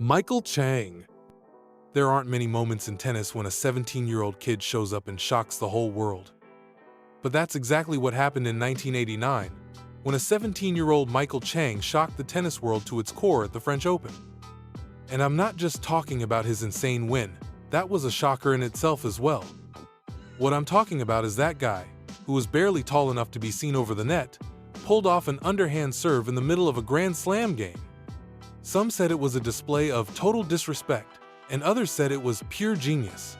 Michael Chang. There aren't many moments in tennis when a 17-year-old kid shows up and shocks the whole world. But that's exactly what happened in 1989, when a 17-year-old Michael Chang shocked the tennis world to its core at the French Open. And I'm not just talking about his insane win, that was a shocker in itself as well. What I'm talking about is that guy, who was barely tall enough to be seen over the net, pulled off an underhand serve in the middle of a Grand Slam game. Some said it was a display of total disrespect, and others said it was pure genius.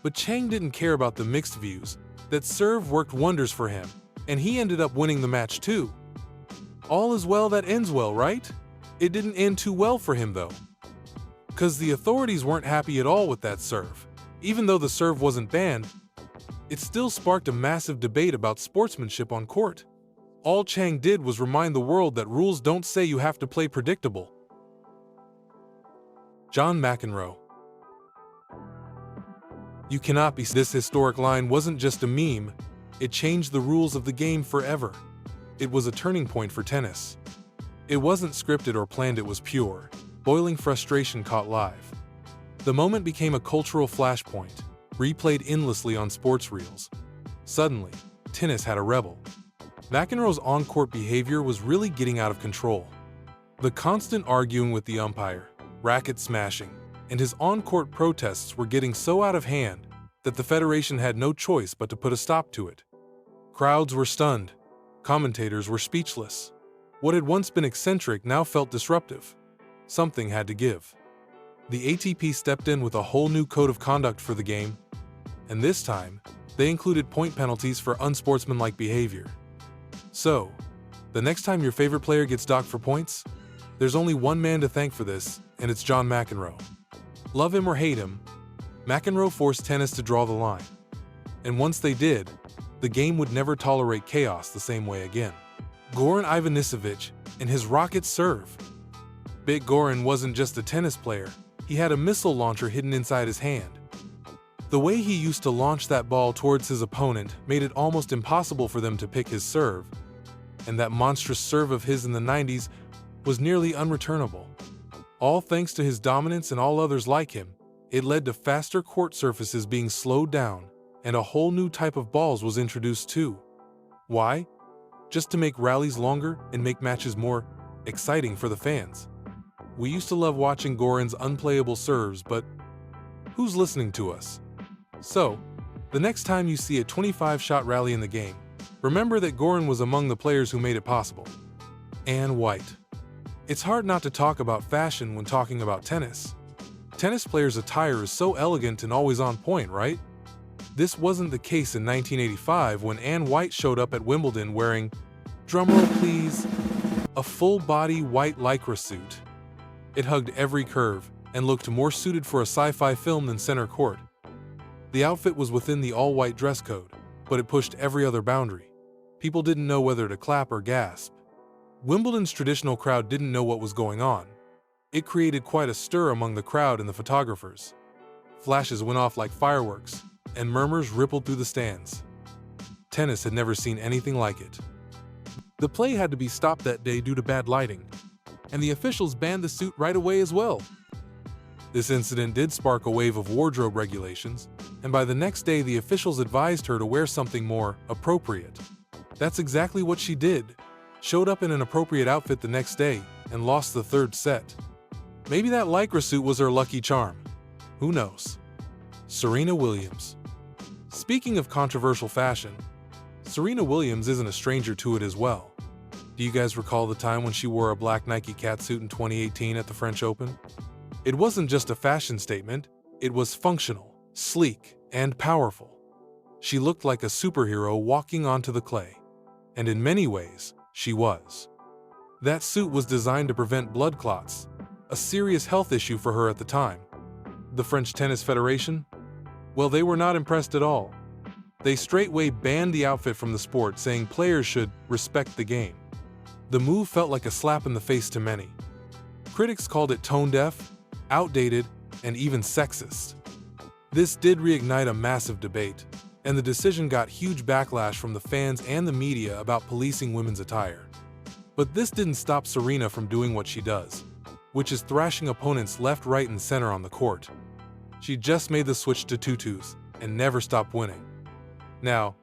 But Chang didn't care about the mixed views. That serve worked wonders for him, and he ended up winning the match too. All is well that ends well, right? It didn't end too well for him though. Because the authorities weren't happy at all with that serve. Even though the serve wasn't banned, it still sparked a massive debate about sportsmanship on court. All Chang did was remind the world that rules don't say you have to play predictable. John McEnroe. You cannot be. This historic line wasn't just a meme, it changed the rules of the game forever. It was a turning point for tennis. It wasn't scripted or planned, it was pure, boiling frustration caught live. The moment became a cultural flashpoint, replayed endlessly on sports reels. Suddenly, tennis had a rebel. McEnroe's on-court behavior was really getting out of control. The constant arguing with the umpire, racket smashing, and his on-court protests were getting so out of hand that the federation had no choice but to put a stop to it. Crowds were stunned. Commentators were speechless. What had once been eccentric now felt disruptive. Something had to give. The ATP stepped in with a whole new code of conduct for the game, and this time, they included point penalties for unsportsmanlike behavior. So, the next time your favorite player gets docked for points, there's only one man to thank for this, and it's John McEnroe. Love him or hate him, McEnroe forced tennis to draw the line. And once they did, the game would never tolerate chaos the same way again. Goran Ivanisevic and his rocket serve. Big Goran wasn't just a tennis player, he had a missile launcher hidden inside his hand. The way he used to launch that ball towards his opponent made it almost impossible for them to pick his serve, and that monstrous serve of his in the 90s was nearly unreturnable. All thanks to his dominance and all others like him, it led to faster court surfaces being slowed down, and a whole new type of balls was introduced too. Why? Just to make rallies longer and make matches more exciting for the fans. We used to love watching Goran's unplayable serves, but who's listening to us? So, the next time you see a 25-shot rally in the game, remember that Goran was among the players who made it possible. Ann White. It's hard not to talk about fashion when talking about tennis. Tennis players' attire is so elegant and always on point, right? This wasn't the case in 1985 when Ann White showed up at Wimbledon wearing, drumroll please, a full-body white lycra suit. It hugged every curve and looked more suited for a sci-fi film than center court. The outfit was within the all-white dress code, but it pushed every other boundary. People didn't know whether to clap or gasp. Wimbledon's traditional crowd didn't know what was going on. It created quite a stir among the crowd and the photographers. Flashes went off like fireworks, and murmurs rippled through the stands. Tennis had never seen anything like it. The play had to be stopped that day due to bad lighting, and the officials banned the suit right away as well. This incident did spark a wave of wardrobe regulations, and by the next day the officials advised her to wear something more appropriate. That's exactly what she did. Showed up in an appropriate outfit the next day and lost the third set. Maybe that lycra suit was her lucky charm. Who knows? Serena Williams. Speaking of controversial fashion, Serena Williams isn't a stranger to it as well. Do you guys recall the time when she wore a black Nike catsuit in 2018 at the French Open? It wasn't just a fashion statement, it was functional, sleek, and powerful. She looked like a superhero walking onto the clay. And in many ways, she was. That suit was designed to prevent blood clots, a serious health issue for her at the time. The French Tennis Federation? Well, they were not impressed at all. They straightway banned the outfit from the sport, saying players should respect the game. The move felt like a slap in the face to many. Critics called it tone-deaf, outdated, and even sexist. This did reignite a massive debate, and the decision got huge backlash from the fans and the media about policing women's attire. But this didn't stop Serena from doing what she does, which is thrashing opponents left, right, and center on the court. She just made the switch to tutus and never stopped winning. Now,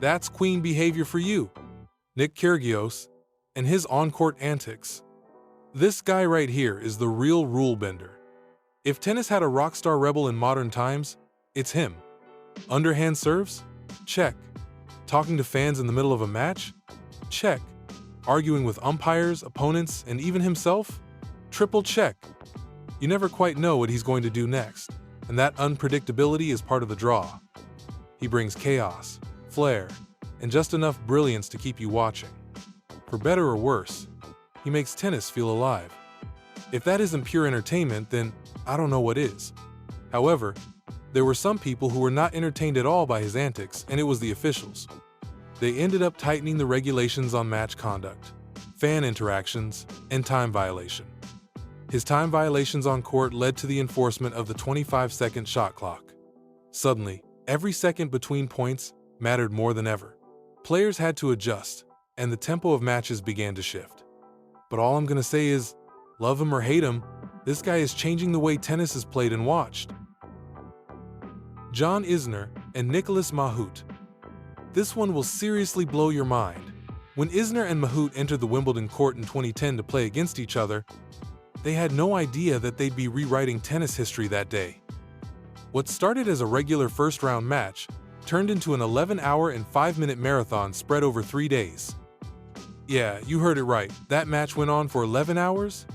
that's queen behavior for you, Nick Kyrgios, and his on-court antics. This guy right here is the real rule bender. If tennis had a rockstar rebel in modern times, it's him. Underhand serves? Check. Talking to fans in the middle of a match? Check. Arguing with umpires, opponents, and even himself? Triple check. You never quite know what he's going to do next, and that unpredictability is part of the draw. He brings chaos, flair, and just enough brilliance to keep you watching. For better or worse, he makes tennis feel alive. If that isn't pure entertainment, then I don't know what is. However, there were some people who were not entertained at all by his antics, and it was the officials. They ended up tightening the regulations on match conduct, fan interactions, and time violation. His time violations on court led to the enforcement of the 25-second shot clock. Suddenly, every second between points mattered more than ever. Players had to adjust, and the tempo of matches began to shift. But all I'm gonna say is, love him or hate him, this guy is changing the way tennis is played and watched. John Isner and Nicolas Mahut. This one will seriously blow your mind. When Isner and Mahut entered the Wimbledon court in 2010 to play against each other, they had no idea that they'd be rewriting tennis history that day. What started as a regular first-round match turned into an 11-hour and 5-minute marathon spread over 3 days. Yeah, you heard it right. That match went on for 11 hours?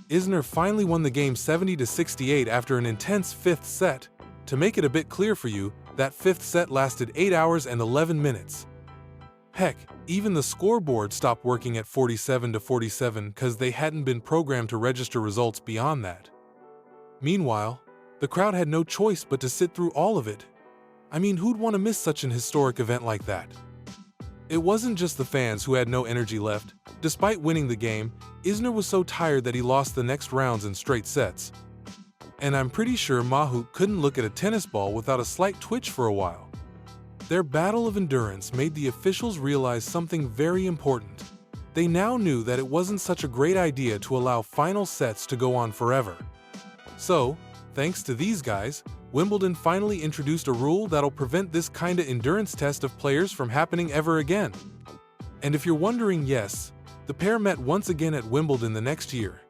Isner finally won the game 70-68 after an intense fifth set. To make it a bit clear for you, that fifth set lasted 8 hours and 11 minutes. Heck, even the scoreboard stopped working at 47-47 because they hadn't been programmed to register results beyond that. Meanwhile, the crowd had no choice but to sit through all of it. I mean, who'd want to miss such an historic event like that? It wasn't just the fans who had no energy left. Despite winning the game, Isner was so tired that he lost the next rounds in straight sets. And I'm pretty sure Mahut couldn't look at a tennis ball without a slight twitch for a while. Their battle of endurance made the officials realize something very important. They now knew that it wasn't such a great idea to allow final sets to go on forever. So, thanks to these guys, Wimbledon finally introduced a rule that'll prevent this kinda endurance test of players from happening ever again. And if you're wondering, yes, the pair met once again at Wimbledon the next year.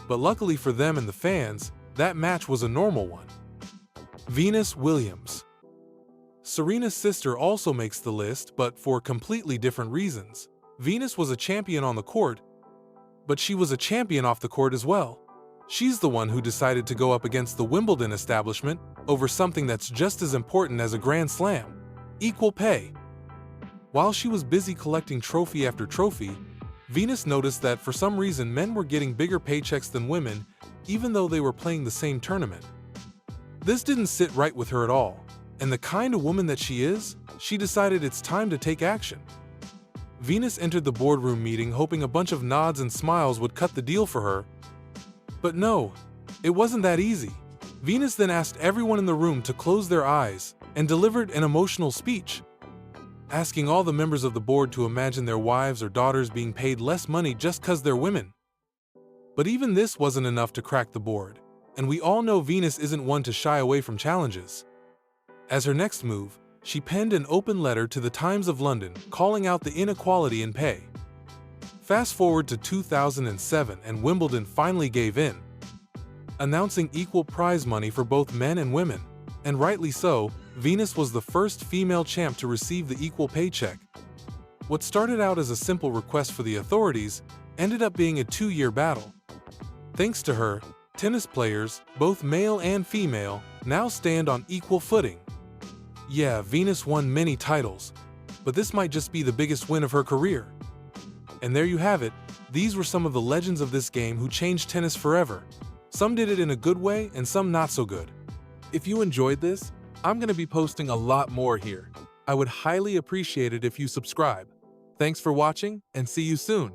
But luckily for them and the fans, that match was a normal one. Venus Williams. Serena's sister also makes the list, but for completely different reasons. Venus was a champion on the court, but she was a champion off the court as well. She's the one who decided to go up against the Wimbledon establishment over something that's just as important as a Grand Slam: equal pay. While she was busy collecting trophy after trophy, Venus noticed that for some reason men were getting bigger paychecks than women, even though they were playing the same tournament. This didn't sit right with her at all, and the kind of woman that she is, she decided it's time to take action. Venus entered the boardroom meeting hoping a bunch of nods and smiles would cut the deal for her. But no, it wasn't that easy. Venus then asked everyone in the room to close their eyes and delivered an emotional speech, asking all the members of the board to imagine their wives or daughters being paid less money just because they're women. But even this wasn't enough to crack the board, and we all know Venus isn't one to shy away from challenges. As her next move, she penned an open letter to the Times of London calling out the inequality in pay. Fast forward to 2007 and Wimbledon finally gave in, announcing equal prize money for both men and women. And rightly so, Venus was the first female champ to receive the equal paycheck. What started out as a simple request for the authorities ended up being a 2-year battle. Thanks to her, tennis players, both male and female, now stand on equal footing. Yeah, Venus won many titles, but this might just be the biggest win of her career. And there you have it, these were some of the legends of this game who changed tennis forever. Some did it in a good way and some not so good. If you enjoyed this, I'm going to be posting a lot more here. I would highly appreciate it if you subscribe. Thanks for watching and see you soon.